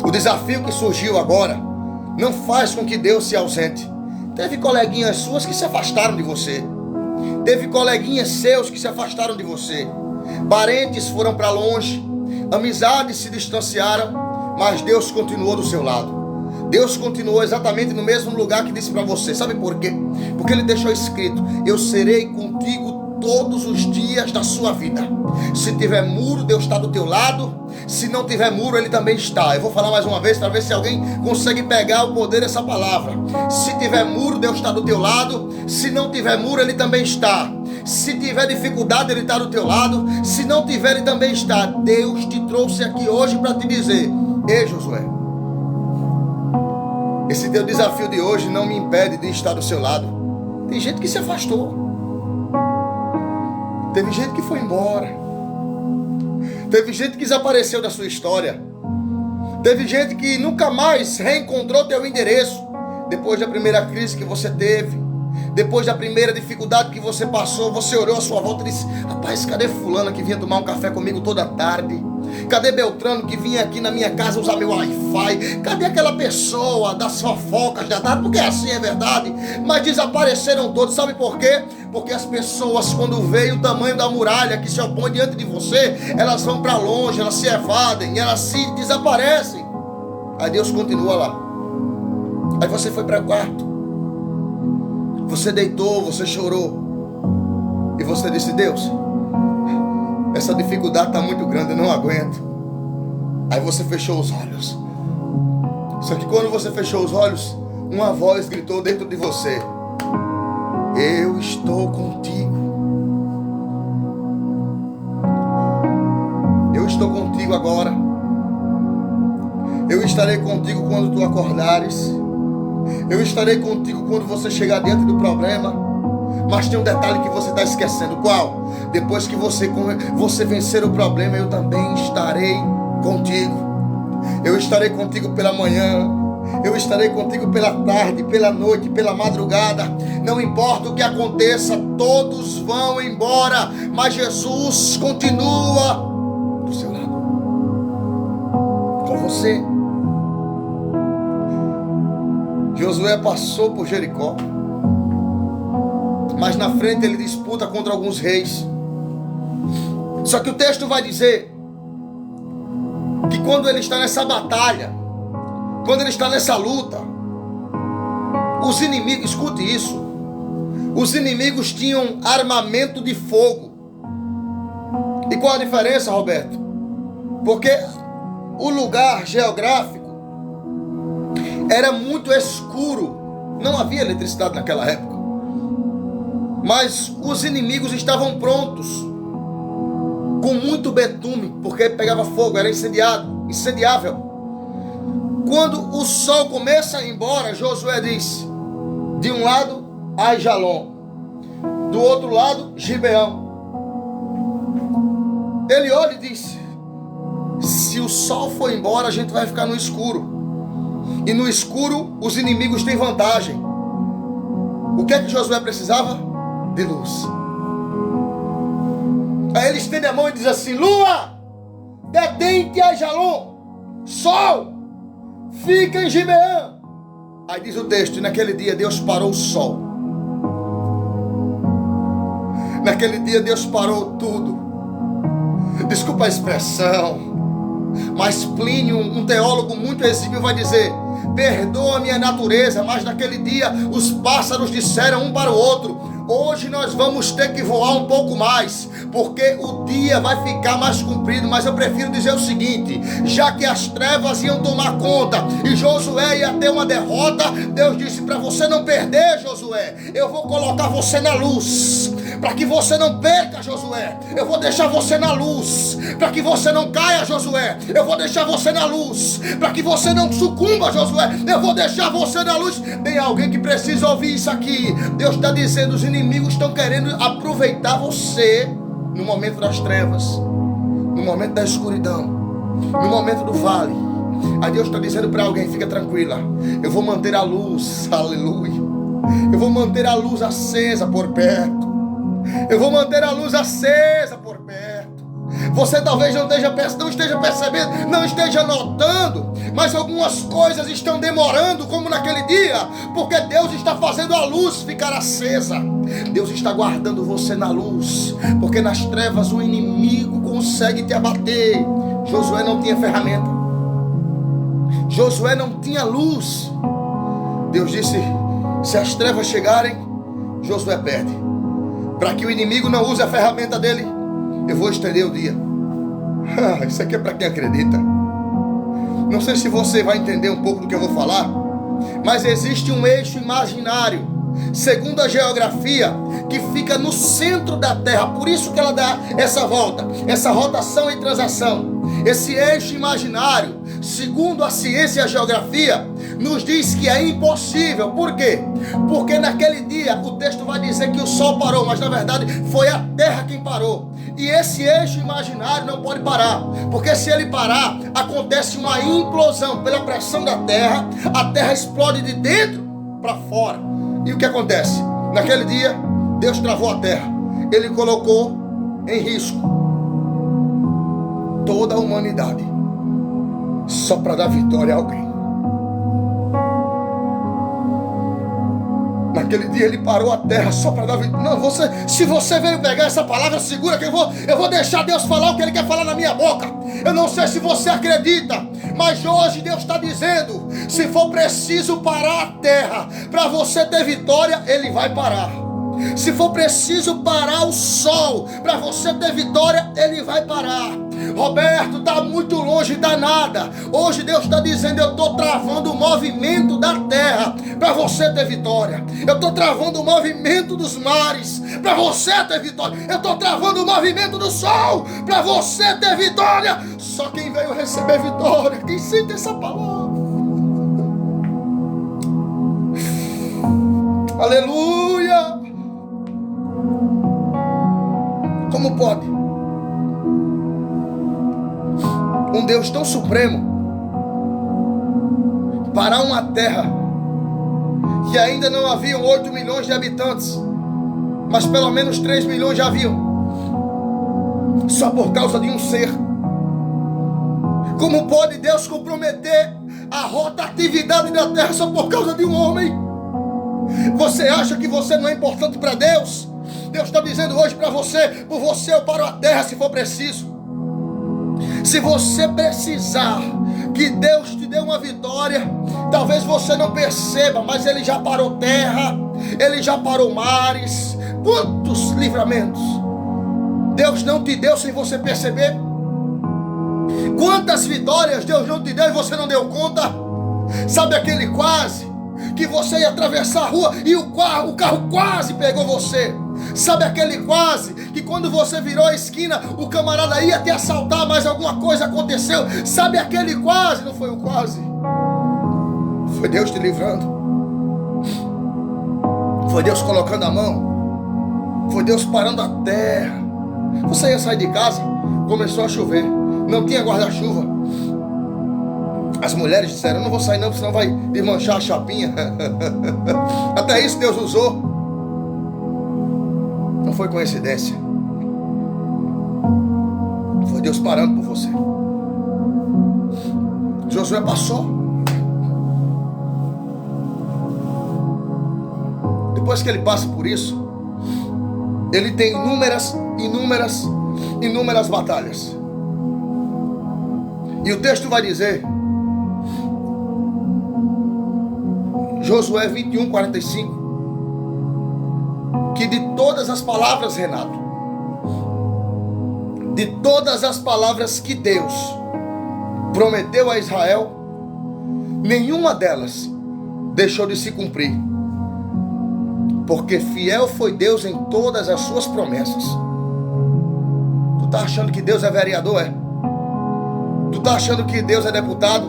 O desafio que surgiu agora não faz com que Deus se ausente. Teve coleguinhas suas que se afastaram de você. Teve coleguinhas seus que se afastaram de você. Parentes foram para longe. Amizades se distanciaram. Mas Deus continuou do seu lado. Deus continuou exatamente no mesmo lugar que disse para você. Sabe por quê? Porque Ele deixou escrito: eu serei contigo todos os dias da sua vida. Se tiver muro, Deus está do teu lado. Se não tiver muro, Ele também está. Eu vou falar mais uma vez para ver se alguém consegue pegar o poder dessa palavra. Se tiver muro, Deus está do teu lado. Se não tiver muro, Ele também está. Se tiver dificuldade, Ele está do teu lado. Se não tiver, Ele também está. Deus te trouxe aqui hoje para te dizer: ei, Josué, esse teu desafio de hoje não me impede de estar do seu lado. Tem gente que se afastou. Teve gente que foi embora. Teve gente que desapareceu da sua história. Teve gente que nunca mais reencontrou teu endereço. Depois da primeira crise que você teve, depois da primeira dificuldade que você passou, você olhou à sua volta e disse: rapaz, cadê fulano que vinha tomar um café comigo toda tarde? Cadê Beltrano que vinha aqui na minha casa usar meu Wi-Fi? Cadê aquela pessoa das fofocas da tarde? Porque assim é verdade. Mas desapareceram todos. Sabe por quê? Porque as pessoas, quando veem o tamanho da muralha que se opõe diante de você, elas vão para longe, elas se evadem, elas se desaparecem. Aí Deus continua lá. Aí você foi para o quarto. Você deitou, você chorou. E você disse: Deus, essa dificuldade está muito grande, eu não aguento. Aí você fechou os olhos. Só que quando você fechou os olhos, uma voz gritou dentro de você: eu estou contigo. Eu estou contigo agora. Eu estarei contigo quando tu acordares. Eu estarei contigo quando você chegar dentro do problema. Mas tem um detalhe que você está esquecendo. Qual? Depois que você vencer o problema, eu também estarei contigo. Eu estarei contigo pela manhã. Eu estarei contigo pela tarde, pela noite, pela madrugada. Não importa o que aconteça, todos vão embora, mas Jesus continua do seu lado, com você. Josué passou por Jericó, mas na frente ele disputa contra alguns reis. Só que o texto vai dizer que quando ele está nessa batalha, quando ele está nessa luta, os inimigos, escute isso, os inimigos tinham armamento de fogo. E qual a diferença, Roberto? Porque o lugar geográfico era muito escuro, não havia eletricidade naquela época. Mas os inimigos estavam prontos, com muito betume, porque pegava fogo, era incendiável. Quando o sol começa a ir embora, Josué diz: de um lado, Aijalon, do outro lado, Gibeão. Ele olha e diz: se o sol for embora, a gente vai ficar no escuro. E no escuro, os inimigos têm vantagem. O que é que Josué precisava? De luz. Aí ele estende a mão e diz assim: lua, detente a Aijalon. Sol, fica em Gibeão. Aí diz o texto: e naquele dia Deus parou o sol. Naquele dia Deus parou tudo. Desculpa a expressão, mas Plínio, um teólogo muito exímio, vai dizer: perdoa-me a natureza, mas naquele dia os pássaros disseram um para o outro: hoje nós vamos ter que voar um pouco mais, porque o dia vai ficar mais comprido. Mas eu prefiro dizer o seguinte: já que as trevas iam tomar conta e Josué ia ter uma derrota, Deus disse para você não perder, Josué, eu vou colocar você na luz, para que você não perca, Josué. Eu vou deixar você na luz, para que você não caia, Josué. Eu vou deixar você na luz, para que você não sucumba, Josué. Eu vou deixar você na luz. Tem alguém que precisa ouvir isso aqui. Deus está dizendo: os inimigos estão querendo aproveitar você no momento das trevas, no momento da escuridão, no momento do vale. Aí Deus está dizendo para alguém: fica tranquila, eu vou manter a luz, aleluia. Eu vou manter a luz acesa por perto. Eu vou manter a luz acesa por perto. Você talvez não esteja percebendo, não esteja notando, mas algumas coisas estão demorando, como naquele dia, porque Deus está fazendo a luz ficar acesa. Deus está guardando você na luz, porque nas trevas o inimigo consegue te abater. Josué não tinha ferramenta, Josué não tinha luz. Deus disse: se as trevas chegarem, Josué perde. Para que o inimigo não use a ferramenta dele, eu vou estender o dia. Isso aqui é para quem acredita. Não sei se você vai entender um pouco do que eu vou falar, mas existe um eixo imaginário, segundo a geografia, que fica no centro da Terra. Por isso que ela dá essa volta, essa rotação e transação. Esse eixo imaginário, segundo a ciência e a geografia, nos diz que é impossível. Por quê? Porque naquele dia o texto vai dizer que o sol parou, mas na verdade foi a Terra quem parou. E esse eixo imaginário não pode parar, porque se ele parar, acontece uma implosão pela pressão da Terra. A Terra explode de dentro para fora. E o que acontece? Naquele dia, Deus travou a terra. Ele colocou em risco toda a humanidade, só para dar vitória a alguém. Naquele dia ele parou a terra só para dar vitória. Não, se você veio pegar essa palavra, segura que eu vou deixar Deus falar o que Ele quer falar na minha boca. Eu não sei se você acredita, mas hoje Deus está dizendo: se for preciso parar a terra para você ter vitória, Ele vai parar. Se for preciso parar o sol para você ter vitória, Ele vai parar. Roberto, está muito longe da nada. Hoje Deus está dizendo: eu estou travando o movimento da terra para você ter vitória. Eu estou travando o movimento dos mares para você ter vitória. Eu estou travando o movimento do sol para você ter vitória. Só quem veio receber vitória, quem sente essa palavra. Aleluia. Como pode um Deus tão supremo parar uma terra que ainda não haviam 8 milhões de habitantes, mas pelo menos 3 milhões já haviam, só por causa de um ser? Como pode Deus comprometer a rotatividade da terra só por causa de um homem? Você acha que você não é importante para Deus? Deus está dizendo hoje para você: por você eu paro a terra se for preciso. Se você precisar que Deus te dê uma vitória, talvez você não perceba, mas Ele já parou terra, Ele já parou mares. Quantos livramentos Deus não te deu sem você perceber? Quantas vitórias Deus não te deu e você não deu conta? Sabe aquele quase que você ia atravessar a rua e o carro quase pegou você? Sabe aquele quase que quando você virou a esquina o camarada ia te assaltar, mas alguma coisa aconteceu? Sabe aquele quase? Não foi o quase, foi Deus te livrando. Foi Deus colocando a mão. Foi Deus parando a terra. Você ia sair de casa, começou a chover, não tinha guarda-chuva. As mulheres disseram: não vou sair não, senão vai desmanchar a chapinha. Até isso Deus usou. Não foi coincidência. Foi Deus parando por você. Josué passou. Depois que ele passa por isso, ele tem inúmeras batalhas. E o texto vai dizer, Josué 21:45, que de todas as palavras, Renato, de todas as palavras que Deus prometeu a Israel, nenhuma delas deixou de se cumprir, porque fiel foi Deus em todas as suas promessas. Tu tá achando que Deus é vereador, é? Tu tá achando que Deus é deputado?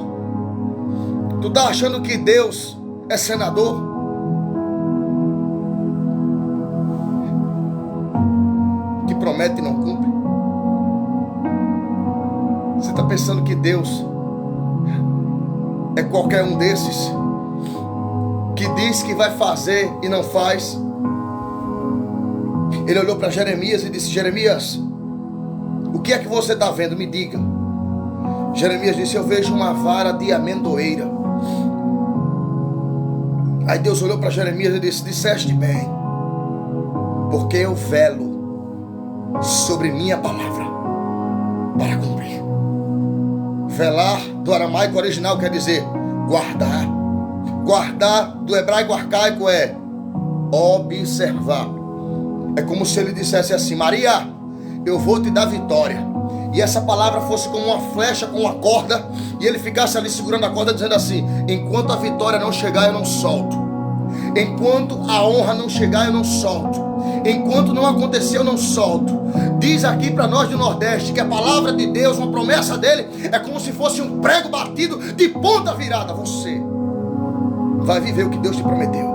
Tu tá achando que Deus é senador? Que promete e não cumpre? Você está pensando que Deus é qualquer um desses que diz que vai fazer e não faz? Ele olhou para Jeremias e disse: Jeremias, O que é que você está vendo? Me diga. Jeremias disse: eu vejo uma vara de amendoeira. Aí Deus olhou para Jeremias e disse: disseste bem, porque eu velo sobre minha palavra para cumprir. Velar do aramaico original quer dizer guardar. Guardar do hebraico arcaico é observar. É como se ele dissesse assim: Maria, eu vou te dar vitória. E essa palavra fosse como uma flecha com uma corda, e ele ficasse ali segurando a corda dizendo assim: enquanto a vitória não chegar, eu não solto. Enquanto a honra não chegar, eu não solto. Enquanto não acontecer, eu não solto. Diz aqui para nós do Nordeste que a palavra de Deus, uma promessa dele, é como se fosse um prego batido de ponta virada. Você vai viver o que Deus te prometeu.